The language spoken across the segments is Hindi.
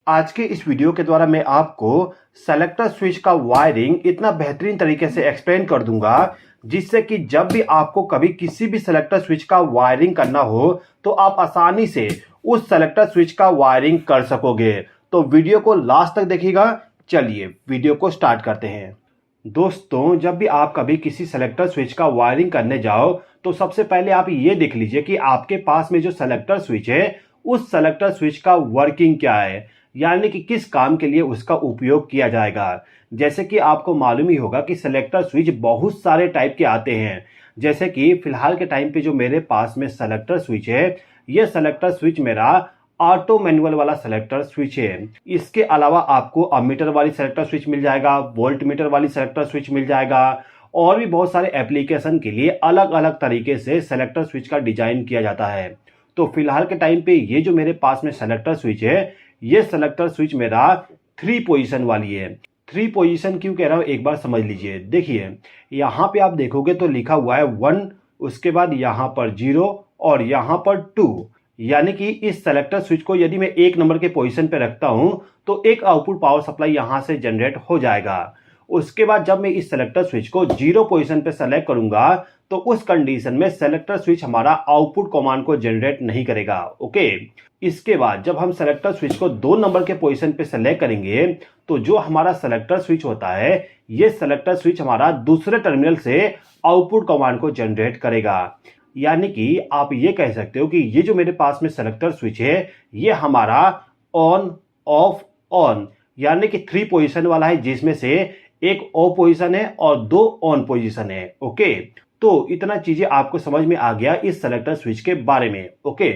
आज के इस वीडियो के द्वारा मैं आपको सेलेक्टर स्विच का वायरिंग इतना बेहतरीन तरीके से एक्सप्लेन कर दूंगा जिससे कि जब भी आपको कभी किसी भी सेलेक्टर स्विच का वायरिंग करना हो तो आप आसानी से उस सेलेक्टर स्विच का वायरिंग कर सकोगे। तो वीडियो को लास्ट तक देखिएगा। चलिए वीडियो को स्टार्ट करते हैं। दोस्तों, जब भी आप कभी किसी सेलेक्टर स्विच का वायरिंग करने जाओ तो सबसे पहले आप ये देख लीजिए कि आपके पास में जो सेलेक्टर स्विच है उस सेलेक्टर स्विच का वर्किंग क्या है, यानी कि किस काम के लिए उसका उपयोग किया जाएगा। जैसे कि आपको मालूम ही होगा कि सेलेक्टर स्विच बहुत सारे टाइप के आते हैं। जैसे कि फिलहाल के टाइम पे जो मेरे पास में सेलेक्टर स्विच है, ये सेलेक्टर स्विच मेरा ऑटो मैनुअल वाला सेलेक्टर स्विच है। इसके अलावा आपको अमीटर वाली सेलेक्टर स्विच मिल जाएगा, वोल्ट मीटर वाली सेलेक्टर स्विच मिल जाएगा और भी बहुत सारे एप्लीकेशन के लिए अलग अलग तरीके से सेलेक्टर स्विच का डिजाइन किया जाता है। तो फिलहाल के टाइम पे ये जो मेरे पास में सेलेक्टर स्विच है, ये सेलेक्टर स्विच मेरा 3 पोजीशन वाली है। 3 पोजीशन क्यों कह रहा हूं एक बार समझ लीजिए। देखिए यहां पे आप देखोगे तो लिखा हुआ है 1, उसके बाद यहां पर 0 और यहां पर 2, यानी कि इस सेलेक्टर स्विच को यदि मैं 1 नंबर के पोजीशन पे रखता हूं तो एक आउटपुट पावर सप्लाई यहां से जनरेट हो जाएगा। उसके बाद जब मैं इस सेलेक्टर स्विच को 0 पोजीशन पे सेलेक्ट करूंगा तो उस कंडीशन में सेलेक्टर स्विच हमारा आउटपुट कमांड को जनरेट नहीं करेगा। ओके, इसके बाद जब हम सेलेक्टर स्विच को 2 नंबर के पोजीशन पे सेलेक्ट करेंगे तो जो हमारा सेलेक्टर स्विच होता है, ये सेलेक्टर स्विच हमारा दूसरे टर्मिनल से आउटपुट कमांड को जनरेट करेगा। यानी कि आप ये कह सकते हो कि ये जो मेरे पास में सेलेक्टर स्विच है, ये हमारा ऑन ऑफ ऑन यानी कि 3 पोजीशन वाला है, जिसमें से एक ऑफ पोजीशन है और 2 ऑन पोजीशन है। ओके, तो इतना चीजें आपको समझ में आ गया इस सेलेक्टर स्विच के बारे में। ओके,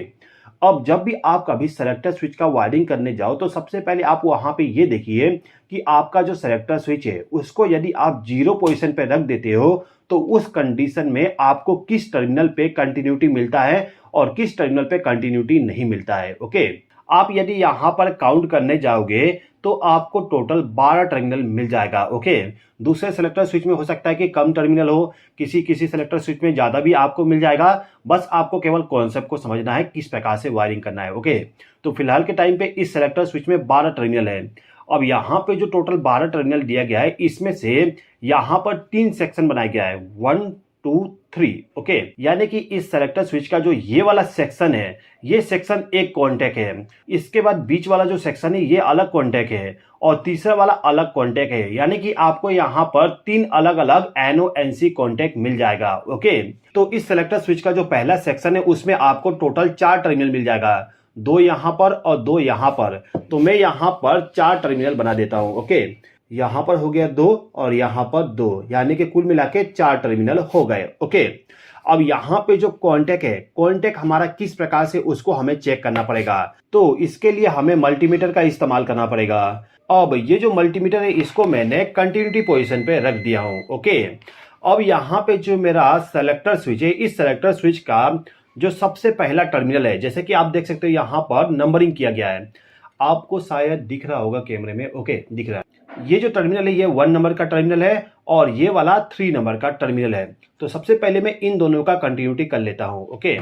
अब जब भी आप कभी सेलेक्टर स्विच का वायरिंग करने जाओ तो सबसे पहले आप वहां पे ये देखिए कि आपका जो सेलेक्टर स्विच है उसको यदि आप 0 पोजीशन पे रख देते हो तो उस कंडीशन में आपको किस टर्मिनल पे कंटिन्यूटी मिलता है और किस टर्मिनल पे कंटिन्यूटी नहीं मिलता है। ओके, आप यदि यहां पर काउंट करने जाओगे तो आपको टोटल 12 टर्मिनल मिल जाएगा। ओके, दूसरे सेलेक्टर स्विच में हो सकता है कि कम टर्मिनल हो, किसी सेलेक्टर स्विच में ज्यादा भी आपको मिल जाएगा। बस आपको केवल कॉन्सेप्ट को समझना है किस प्रकार से वायरिंग करना है। ओके, तो फिलहाल के टाइम पे इस सेलेक्टर स्विच में 12 टर्मिनल है। अब यहाँ पे जो टोटल 12 टर्मिनल दिया गया है, इसमें से यहाँ पर 3 सेक्शन बनाया गया है, 1 2 3। ओके, यानी कि इस सेलेक्टर स्विच का जो ये वाला सेक्शन है, ये सेक्शन एक कॉन्टैक्ट है। इसके बाद बीच वाला जो सेक्शन है ये अलग कॉन्टैक्ट है और तीसरा वाला अलग कॉन्टैक्ट है। यानी कि आपको यहाँ पर 3 अलग अलग NO-NC कॉन्टैक्ट मिल जाएगा। ओके, तो इस सेलेक्टर स्विच का जो पहला सेक्शन है उसमें आपको टोटल 4 टर्मिनल मिल जाएगा, 2 यहाँ पर और 2 यहाँ पर। तो मैं यहाँ पर 4 टर्मिनल बना देता हूँ। ओके, यहां पर हो गया 2 और यहां पर 2, यानी कि कुल मिला के 4 टर्मिनल हो गए। ओके, अब यहां पे जो कॉन्टैक्ट है, कॉन्टैक्ट हमारा किस प्रकार से उसको हमें चेक करना पड़ेगा, तो इसके लिए हमें मल्टीमीटर का इस्तेमाल करना पड़ेगा। अब ये जो मल्टीमीटर है इसको मैंने कंटिन्यूटी पोजीशन पे रख दिया हूं। ओके, अब यहां पे जो मेरा सेलेक्टर स्विच है, इस सेलेक्टर स्विच का जो सबसे पहला टर्मिनल है, जैसे कि आप देख सकते हो यहां पर नंबरिंग किया गया है, आपको शायद दिख रहा होगा कैमरे में। ओके, दिख रहा है। ये जो टर्मिनल है ये 1 नंबर का टर्मिनल है और ये वाला 3 नंबर का टर्मिनल है। तो सबसे पहले मैं इन दोनों का कंटिन्यूटी कर लेता हूं। ओके,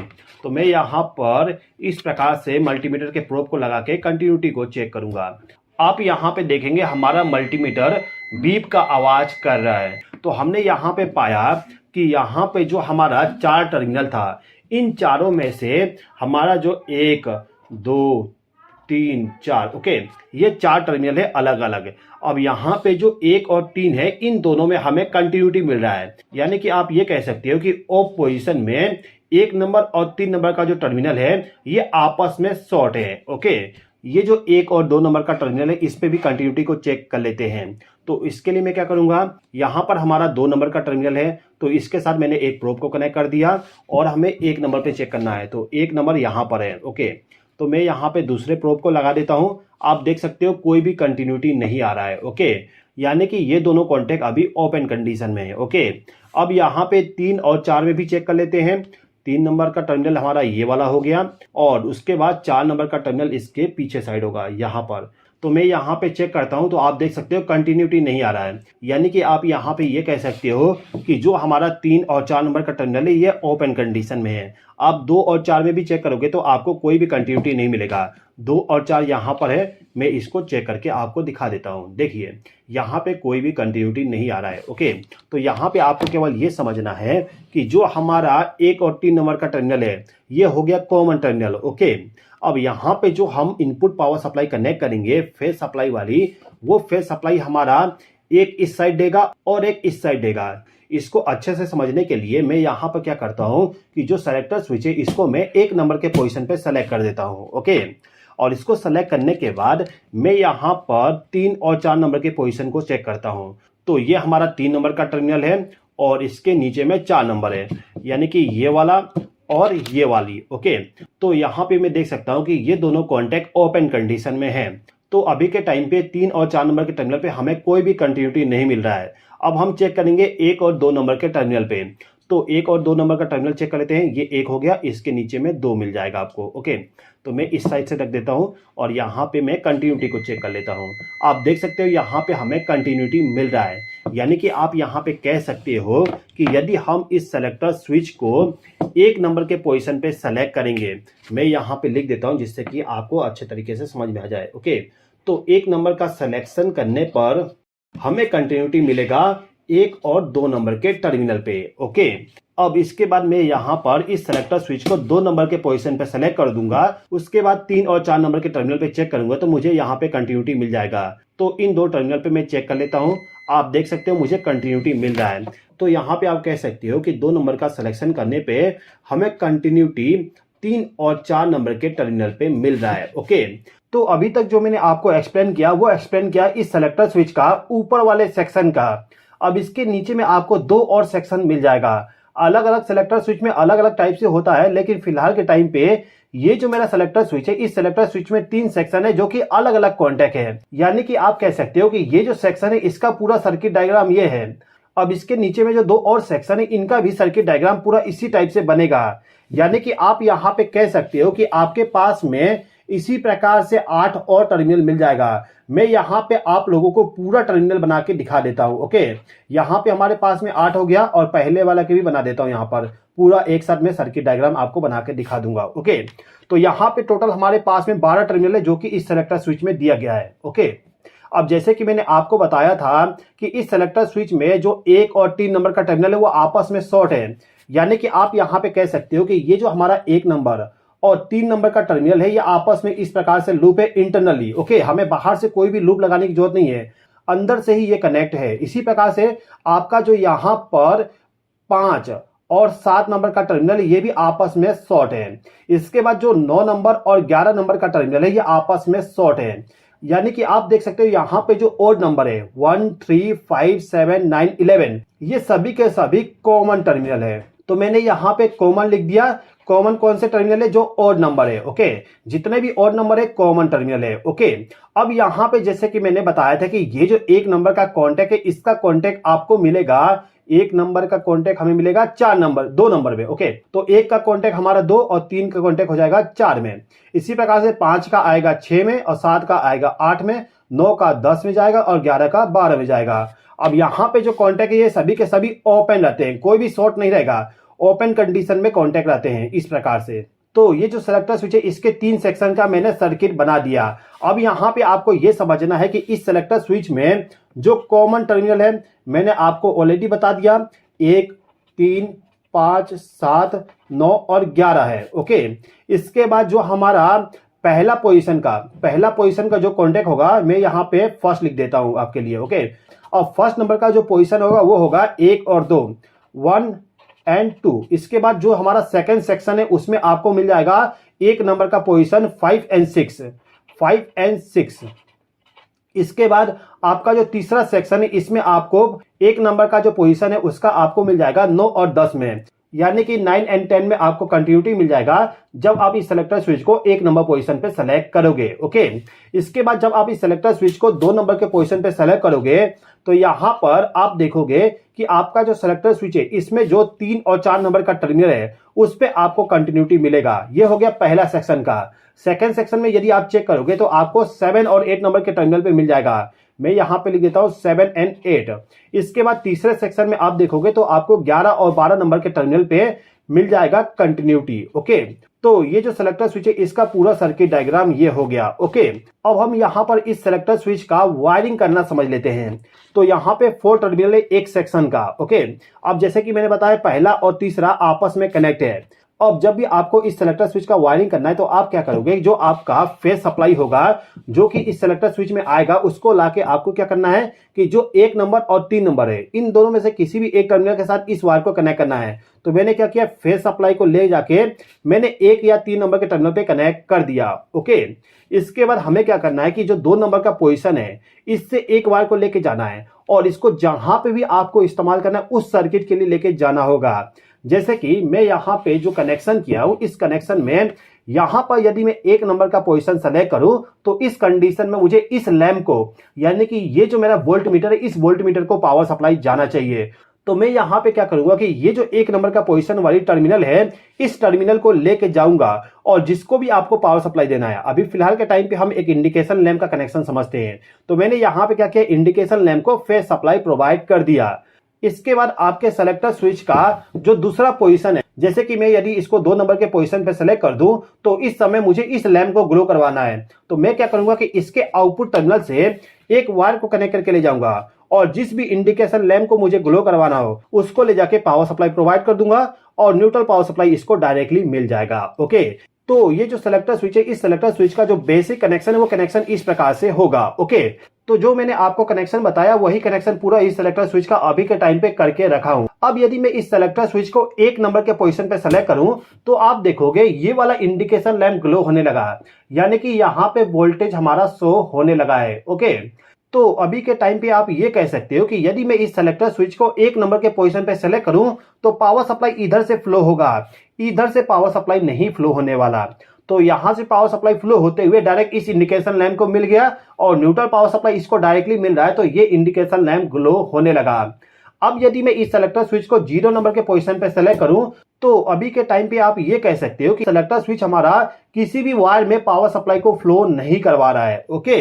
तो मैं यहाँ पर इस प्रकार से मल्टीमीटर के प्रोब को लगा के कंटिन्यूटी को चेक करूंगा। आप यहाँ पे देखेंगे हमारा मल्टीमीटर बीप का आवाज कर रहा है। तो हमने यहाँ पे पाया कि यहाँ पे जो हमारा 4 टर्मिनल था, इन चारों में से हमारा जो 1 2 3 4, ओके, ये 4 टर्मिनल है अलग अलग। अब यहाँ पे जो 1 और 3 है, इन दोनों में हमें कंटिन्यूटी मिल रहा है। यानी कि आप ये कह सकते हो कि ऑफ पोजीशन में 1 नंबर और 3 नंबर का जो टर्मिनल है ये आपस में शॉर्ट है। ओके, ये जो 1 और 2 नंबर का टर्मिनल है इस पे भी कंटिन्यूटी को चेक कर लेते हैं। तो इसके लिए मैं क्या करूंगा, यहाँ पर हमारा 2 नंबर का टर्मिनल है तो इसके साथ मैंने एक प्रोब को कनेक्ट कर दिया और हमें 1 नंबर पे चेक करना है, तो 1 नंबर यहाँ पर है। ओके, तो मैं यहाँ पे दूसरे प्रोब को लगा देता हूँ। आप देख सकते हो कोई भी कंटिन्यूटी नहीं आ रहा है। ओके, यानी कि ये दोनों कॉन्टैक्ट अभी ओपन कंडीशन में है। ओके, अब यहाँ पे 3 और 4 में भी चेक कर लेते हैं। 3 नंबर का टर्मिनल हमारा ये वाला हो गया और उसके बाद 4 नंबर का टर्मिनल इसके पीछे साइड होगा यहाँ पर। तो मैं यहाँ पे चेक करता हूँ तो आप देख सकते हो कंटिन्यूटी नहीं आ रहा है। यानी कि आप यहाँ पे ये कह सकते हो कि जो हमारा 3 और 4 नंबर का टर्मिनल है ये ओपन कंडीशन में है। आप 2 और 4 में भी चेक करोगे तो आपको कोई भी कंटिन्यूटी नहीं मिलेगा। 2 और 4 यहाँ पर है। मैं इसको चेक करके आपको दिखा देता हूँ। देखिए यहाँ पे कोई भी कंटिन्यूटी नहीं आ रहा है। ओके, तो यहाँ पे आपको केवल ये समझना है कि जो हमारा 1 और 3 नंबर का टर्मिनल है ये हो गया कॉमन टर्मिनल। ओके, अब यहाँ पे जो हम इनपुट पावर सप्लाई कनेक्ट करेंगे फेज सप्लाई वाली, वो फेज सप्लाई हमारा एक इस साइड देगा और एक इस साइड देगा। इसको अच्छे से समझने के लिए मैं यहाँ पर क्या करता हूँ कि जो सेलेक्टर स्विच है इसको मैं 1 नंबर के पोजीशन पे सेलेक्ट कर देता हूँ। ओके, और इसको सेलेक्ट करने के बाद मैं यहाँ पर 3 और 4 नंबर के पोजीशन को चेक करता हूँ। तो ये हमारा 3 नंबर का टर्मिनल है और इसके नीचे में 4 नंबर है, यानी कि ये वाला और ये वाली। ओके, तो यहाँ पे मैं देख सकता हूँ कि ये दोनों कॉन्टैक्ट ओपन कंडीशन में है। तो अभी के टाइम पे 3 और 4 नंबर के टर्मिनल पे हमें कोई भी कंटिन्यूटी नहीं मिल रहा है। अब हम चेक करेंगे 1 और 2 नंबर के टर्मिनल पे। तो 1 और 2 नंबर का टर्मिनल चेक कर लेते हैं। ये 1 हो गया, इसके नीचे में 2 मिल जाएगा आपको। ओके, तो मैं इस साइड से रख देता हूँ और यहाँ पे मैं कंटिन्यूटी को चेक कर लेता हूँ। आप देख सकते हो यहाँ पे हमें कंटिन्यूटी मिल रहा है, यानी कि आप यहाँ पे कह सकते हो कि यदि हम इस सेलेक्टर स्विच को 1 नंबर के पोजीशन पे सेलेक्ट करेंगे, मैं यहाँ पे लिख देता हूँ जिससे कि आपको अच्छे तरीके से समझ में आ जाए। ओके, तो 1 नंबर का सिलेक्शन करने पर हमें कंटिन्यूटी मिलेगा 1 और 2 नंबर के टर्मिनल पे। ओके, अब इसके बाद मैं यहाँ पर इस सेलेक्टर स्विच को 2 नंबर के पोजीशन पे सेलेक्ट कर दूंगा। उसके बाद 3 और 4 नंबर के टर्मिनल पे चेक करूंगा तो मुझे यहाँ पे कंटिन्यूटी मिल जाएगा। तो इन 2 टर्मिनल पे मैं चेक कर लेता हूँ। आप देख सकते हो मुझे कंटिन्यूटी मिल रहा है। तो यहाँ पे आप कह सकते हो कि 2 नंबर का सिलेक्शन करने पे हमें कंटिन्यूटी 3 और 4 नंबर के टर्मिनल पे मिल रहा है। ओके, तो अभी तक जो मैंने आपको एक्सप्लेन किया वो एक्सप्लेन किया इस सेलेक्टर स्विच का ऊपर वाले सेक्शन का। अब इसके नीचे में आपको 2 और सेक्शन मिल जाएगा। अलग अलग सेलेक्टर स्विच में अलग अलग टाइप से होता है, लेकिन फिलहाल के टाइम पे ये जो मेरा सेलेक्टर स्विच है, इस सेलेक्टर स्विच में 3 सेक्शन है जो कि अलग अलग कॉन्टैक्ट है। यानी कि आप कह सकते हो कि ये जो सेक्शन है इसका पूरा सर्किट डायग्राम ये है। अब इसके नीचे में जो 2 और सेक्शन है इनका भी सर्किट डायग्राम पूरा इसी टाइप से बनेगा। यानी कि आप यहाँ पे कह सकते हो कि आपके पास में इसी प्रकार से 8 और टर्मिनल मिल जाएगा। मैं यहाँ पे आप लोगों को पूरा टर्मिनल बना के दिखा देता हूँ। ओके, यहाँ पे हमारे पास में 8 हो गया और पहले वाला के भी बना देता हूँ। यहाँ पर पूरा एक साथ में सर्किट डायग्राम आपको बना के दिखा दूंगा। ओके, तो यहाँ पे टोटल हमारे पास में 12 टर्मिनल है जो कि इस सेलेक्टर स्विच में दिया गया है। ओके, अब जैसे कि मैंने आपको बताया था कि इस सेलेक्टर स्विच में जो 1 और 3 नंबर का टर्मिनल है वो आपस में शॉर्ट है। यानी कि आप यहाँ पे कह सकते हो कि ये जो हमारा 1 नंबर और 3 नंबर का टर्मिनल है ये आपस में इस प्रकार से लूप है इंटरनली। ओके, हमें बाहर से कोई भी लूप लगाने की जरूरत नहीं है, अंदर से ही ये कनेक्ट है। इसी प्रकार से आपका जो यहाँ पर 5 और 7 नंबर का टर्मिनल ये भी आपस में शॉर्ट है। इसके बाद जो 9 नंबर और 11 नंबर का टर्मिनल है ये आपस में शॉर्ट है। यानी कि आप देख सकते हो यहाँ पे जो ओड नंबर है 1 3 5 7 9 11 ये सभी के सभी कॉमन टर्मिनल है। तो मैंने यहाँ पे कॉमन लिख दिया। कॉमन कौन से टर्मिनल है? जो ओड नंबर है। ओके, जितने भी ओड नंबर है कॉमन टर्मिनल है। ओके, अब यहाँ पे जैसे कि मैंने बताया था कि ये जो 1 नंबर का कॉन्टैक्ट है इसका कॉन्टैक्ट आपको मिलेगा, 1 नंबर का कॉन्टैक्ट हमें मिलेगा 2 नंबर में। ओके, तो 1 का कॉन्टैक्ट हमारा 2 और 3 का कॉन्टैक्ट हो जाएगा 4 में। इसी प्रकार से 5 का आएगा 6 में और 7 का आएगा 8 में, 9 का 10 में जाएगा और 11 का 12 में जाएगा। अब यहाँ पे जो कॉन्टैक्ट है ये सभी के सभी ओपन रहते हैं, कोई भी शॉर्ट नहीं रहेगा, ओपन कंडीशन में कॉन्टैक्ट रहते हैं इस प्रकार से। तो ये जो सेलेक्टर स्विच है इसके 3 सेक्शन का मैंने सर्किट बना दिया। अब यहाँ पे आपको ये समझना है कि इस सेलेक्टर स्विच में जो कॉमन टर्मिनल है मैंने आपको ऑलरेडी बता दिया, 1 3 5 7 9 और 11 है। ओके, इसके बाद जो हमारा पहला पोजीशन का जो कॉन्टैक्ट होगा मैं यहाँ पे फर्स्ट लिख देता हूँ आपके लिए। ओके, और फर्स्ट नंबर का जो पोजीशन होगा वो होगा 1 और 2, 1 एंड 2। इसके बाद जो हमारा सेकंड सेक्शन है उसमें आपको मिल जाएगा 1 नंबर का पोजीशन 5 एंड 6। इसके बाद आपका जो तीसरा सेक्शन है इसमें आपको 1 नंबर का जो पोजीशन है उसका आपको मिल जाएगा 9 और 10 में। यानी कि 9 एंड 10 में आपको कंटिन्यूटी मिल जाएगा जब आप इस सेलेक्टर स्विच को 1 नंबर पोजीशन पे सेलेक्ट करोगे। ओके, इसके बाद जब आप इस सेलेक्टर स्विच को 2 नंबर के पोजीशन पे सेलेक्ट करोगे तो यहां पर आप देखोगे कि आपका जो सेलेक्टर स्विच है इसमें जो 3 और 4 नंबर का टर्मिनल है उस पे आपको कंटिन्यूटी मिलेगा। ये हो गया पहला सेक्शन का। सेकंड सेक्शन में यदि आप चेक करोगे तो आपको 7 और 8 नंबर के टर्मिनल पे मिल जाएगा। मैं यहाँ पे लिख देता हूँ 7 एंड 8। इसके बाद तीसरे सेक्शन में आप देखोगे तो आपको 11 और 12 नंबर के टर्मिनल पे मिल जाएगा कंटिन्यूटी। ओके, तो ये जो सेलेक्टर स्विच है इसका पूरा सर्किट डायग्राम ये हो गया। ओके, अब हम यहाँ पर इस सेलेक्टर स्विच का वायरिंग करना समझ लेते हैं। तो यहाँ पे 4 टर्मिनल है एक सेक्शन का। ओके, अब जैसे कि मैंने बताया पहला और तीसरा आपस में कनेक्ट है। अब जब भी आपको इस सेलेक्टर स्विच का वायरिंग करना है तो आप क्या करोगे, जो आपका फेज सप्लाई होगा जो कि इस सेलेक्टर स्विच में आएगा उसको लाके आपको क्या करना है कि जो 1 नंबर और 3 नंबर है इन दोनों में से किसी भी एक टर्मिनल के साथ इस वायर को कनेक्ट करना है। तो मैंने क्या किया, फेज सप्लाई को ले जाके मैंने 1 या 3 नंबर के टर्मिनल पे कनेक्ट कर दिया। ओके, इसके बाद हमें क्या करना है कि जो 2 नंबर का पोजीशन है इससे एक वायर को लेके जाना है और इसको जहां पे भी आपको इस्तेमाल करना है उस सर्किट के लिए लेके जाना होगा। जैसे कि मैं यहाँ पे जो कनेक्शन किया हूं इस कनेक्शन में यहां पर यदि मैं 1 नंबर का पोजीशन सेलेक्ट करूं तो इस कंडीशन में मुझे इस लैंप को यानी कि ये जो मेरा वोल्ट मीटर है इस वोल्ट मीटर को पावर सप्लाई जाना चाहिए। तो मैं यहाँ पे क्या करूंगा कि ये जो 1 नंबर का पोजीशन वाली टर्मिनल है इस टर्मिनल को लेके जाऊंगा और जिसको भी आपको पावर सप्लाई देना है। अभी फिलहाल के टाइम पे हम एक इंडिकेशन लैंप का कनेक्शन समझते हैं। तो मैंने यहाँ पे क्या किया, इंडिकेशन लैंप को फेज सप्लाई प्रोवाइड कर दिया। इसके बाद आपके सेलेक्टर स्विच का जो दूसरा पोजीशन है, जैसे कि मैं यदि इसको 2 नंबर के पोजीशन पे सेलेक्ट कर दूं तो इस समय मुझे इस लैंप को ग्लो करवाना है। तो मैं क्या करूंगा कि इसके आउटपुट टर्मिनल से एक वायर को कनेक्ट करके ले जाऊंगा और जिस भी इंडिकेशन लैंप को मुझे ग्लो करवाना हो उसको ले जाके पावर सप्लाई प्रोवाइड कर दूंगा और न्यूट्रल पावर सप्लाई इसको डायरेक्टली मिल जाएगा। ओके, तो ये जो सेलेक्टर स्विच है इस सेलेक्टर स्विच का जो बेसिक कनेक्शन है वो कनेक्शन इस प्रकार से होगा। ओके, तो जो मैंने आपको कनेक्शन बताया वही कनेक्शन पूरा इस सेलेक्टर स्विच का अभी के टाइम पे करके रखा हूं। अब यदि मैं इस सेलेक्टर स्विच को 1 नंबर के पोजीशन पे सेलेक्ट करूं तो आप देखोगे ये वाला इंडिकेशन लैंप ग्लो होने लगा, यानी कि यहां पे वोल्टेज हमारा शो होने लगा है। ओके, तो अभी के टाइम पे आप ये कह सकते हो कि यदि मैं इस सेलेक्टर स्विच को 1 नंबर के पोजीशन पे सेलेक्ट करूं तो पावर सप्लाई इधर से फ्लो होगा, इधर से पावर सप्लाई नहीं फ्लो होने वाला। तो यहां से पावर सप्लाई फ्लो होते हुए डायरेक्ट इस इंडिकेशन लैंप को मिल गया और न्यूट्रल पावर सप्लाई इसको डायरेक्टली मिल रहा है, तो ये इंडिकेशन लैंप ग्लो होने लगा। अब यदि मैं इस सेलेक्टर स्विच को 0 नंबर के पोजीशन पे सेलेक्ट करूं तो अभी के टाइम पे आप ये कह सकते हो कि सेलेक्टर स्विच हमारा किसी भी वायर में पावर सप्लाई को फ्लो नहीं करवा रहा है। ओके,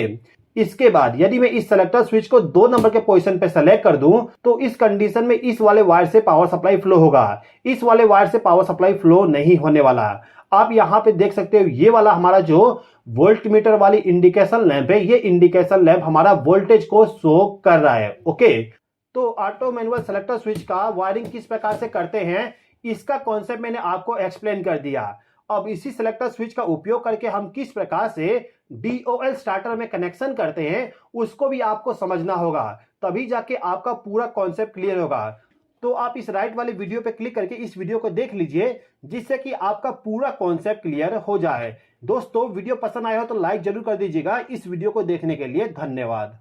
इसके बाद यदि मैं इस सेलेक्टर स्विच को 2 नंबर के पोजीशन पे सेलेक्ट कर दूं तो इस कंडीशन में इस वाले वायर से पावर सप्लाई फ्लो होगा, इस वाले वायर से पावर सप्लाई फ्लो नहीं होने वाला। आप यहां पे देख सकते हो ये वाला हमारा जो वोल्ट मीटर वाली इंडिकेशन लैंप है ये इंडिकेशन लैंप हमारा वोल्टेज को शो कर रहा है। ओके, तो ऑटो मैनुअल सेलेक्टर स्विच का वायरिंग किस प्रकार से करते हैं इसका कॉन्सेप्ट मैंने आपको एक्सप्लेन कर दिया। अब इसी सेलेक्टर स्विच का उपयोग करके हम किस प्रकार से DOL स्टार्टर में कनेक्शन करते हैं उसको भी आपको समझना होगा, तभी जाके आपका पूरा कॉन्सेप्ट क्लियर होगा। तो आप इस राइट वाले वीडियो पे क्लिक करके इस वीडियो को देख लीजिए जिससे कि आपका पूरा कॉन्सेप्ट क्लियर हो जाए। दोस्तों, वीडियो पसंद आया हो तो लाइक जरूर कर दीजिएगा। इस वीडियो को देखने के लिए धन्यवाद।